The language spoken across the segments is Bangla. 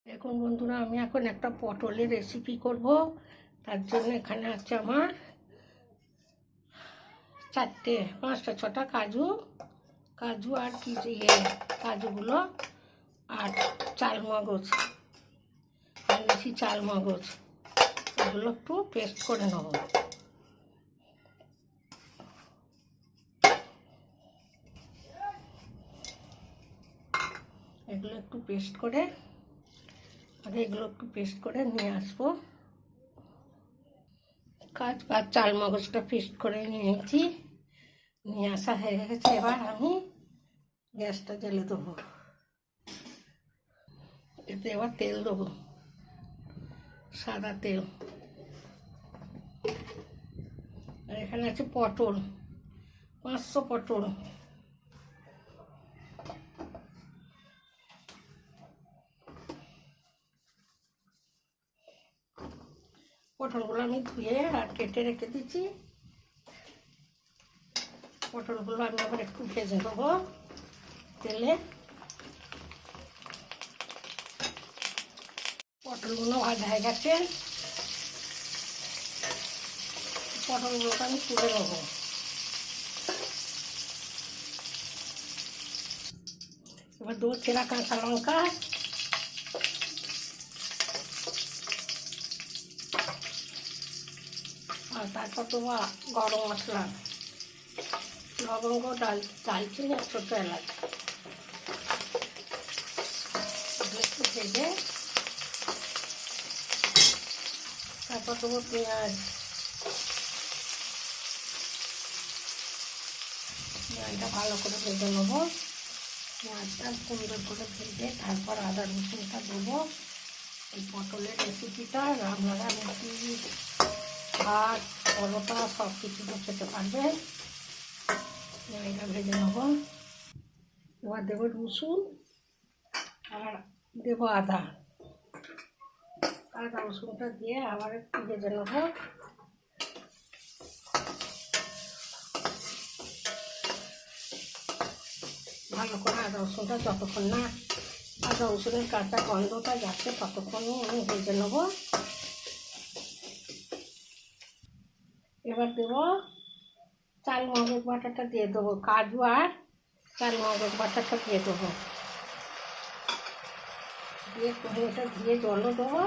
দেখুন বন্ধুরা, আমি এখন একটা পটলের রেসিপি করব। তার জন্য এখানে আছে আমার 5টা 6টা কাজু আর কি কাজুগুলো আর চালমগজ, আর বেশি চালমগজ, এগুলো একটু পেস্ট করে নেব। এগুলো একটু পেস্ট করে নিয়ে আসবো। কাজু আর চালমগজটা পেস্ট করে নিয়েছি, নিয়ে আসা হয়ে গেছে। এবার আমি গ্যাসটা জ্বেলে দেবো। এতে এবার তেল দেবো, সাদা তেল। আর এখানে আছে পটল, 500 পটল। পটলগুলো আমি ধুয়ে আর কেটে রেখে দিচ্ছি। পটলগুলো আমি আবার একটু ভেজে দেবো তেলে। পটলগুলো ভাজা হয়ে গেছে, পটলগুলোকে আমি তুলে নেবো। এবার দেবো চেরা কাঁচা লঙ্কা, আর তারপর দেবো গরম মশলা, লবঙ্গ, দালচিনি আর ছোটো এলাচ। একটু ভেজে তারপর দেবো পেঁয়াজটা ভালো করে ভেজে নেবো। পেঁয়াজটা সুন্দর করে ভেজে তারপর আদা রসুনটা দেবো। এই পটলের রেসিপিটা আপনারা রুটি, ভাত, পরোটা সব কিছুতে খেতে পারবেন। এটা ভেজে নেবো। এবার দেবো রসুন আর দেবো আদা রসুনটা দিয়ে আবার একটু ভেজে নেবো। ভালো করে আদা রসুনটা যতক্ষণ না আদা রসুনের কাঁচা গন্ধটা যাচ্ছে ততক্ষণই আমি ভেজে নেবো। এবার দেবো চালমগজ বাটাটা দিয়ে দেবো, কাজু আর চালমগজ বাটাটা দিয়ে দেবো। দিয়ে এটা দিয়ে জলও দেবো।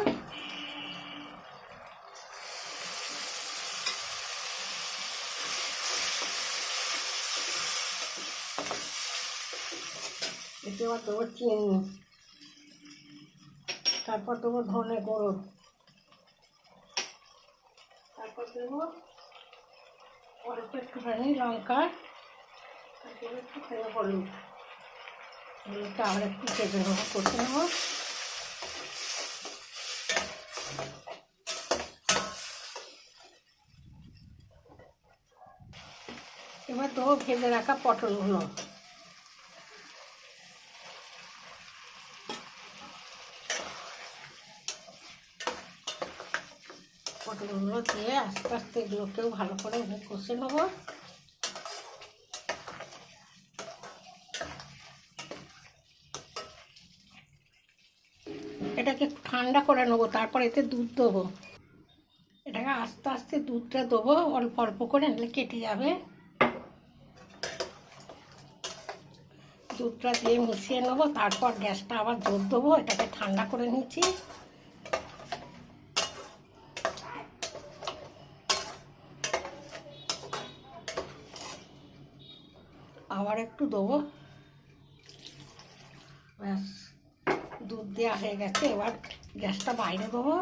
এতে এবার দেবো চিনি, তারপর দেবো ধনে গুঁড়ো, তারপর দেবো অল্প একটুখানি লঙ্কা, তারপর একটুখানি হলুদটা আবার একটু ভেজে নেবো, কষে নেবো। এবার দেবো ভেজে রাখা পটলগুলো। পটলগুলো দিয়ে আস্তে আস্তে এগুলোকেও ভালো করে কষে নেবো। এটাকে একটু ঠান্ডা করে নেবো, তারপর এতে দুধ দেবো। এটাকে আস্তে আস্তে দুধটা দেবো, অল্প অল্প করে, নিলে কেটে যাবে। দুধটা দিয়ে মিশিয়ে নেবো, তারপর গ্যাসটা আবার জোর দেবো। এটাকে ঠান্ডা করে নিচ্ছি। আবার একটু দেবো। ব্যাস, দুধ দেওয়া হয়ে গেছে। এবার গ্যাসটা বাইরে দেবো।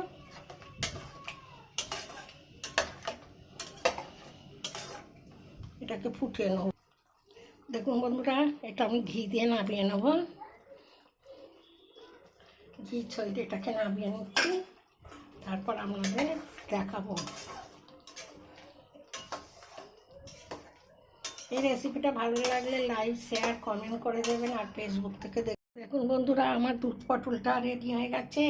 এটাকে ফুটিয়ে নেবো। দেখুন বন্ধুরা, এটা আমি ঘি দিয়ে নামিয়ে নেব। ঘি ছড়িয়ে এটাকে নামিয়ে নিচ্ছি, তারপর আপনাদের দেখাবো। এই রেসিপিটা ভালো লাগলে লাইক, শেয়ার, কমেন্ট করে দেবেন। আর ফেসবুক থেকে দেখুন বন্ধুরা, আমার দুধ পটলটা রেডি হয়ে গেছে।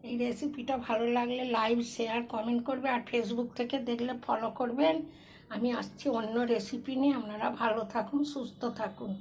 এই রেসিপিটা ভালো লাগলে লাইক, শেয়ার, কমেন্ট করবে। আর ফেসবুক থেকে দেখলে ফলো করবেন। আমি আসছি অন্য রেসিপি নিয়ে। আপনারা ভালো থাকুন, সুস্থ থাকুন।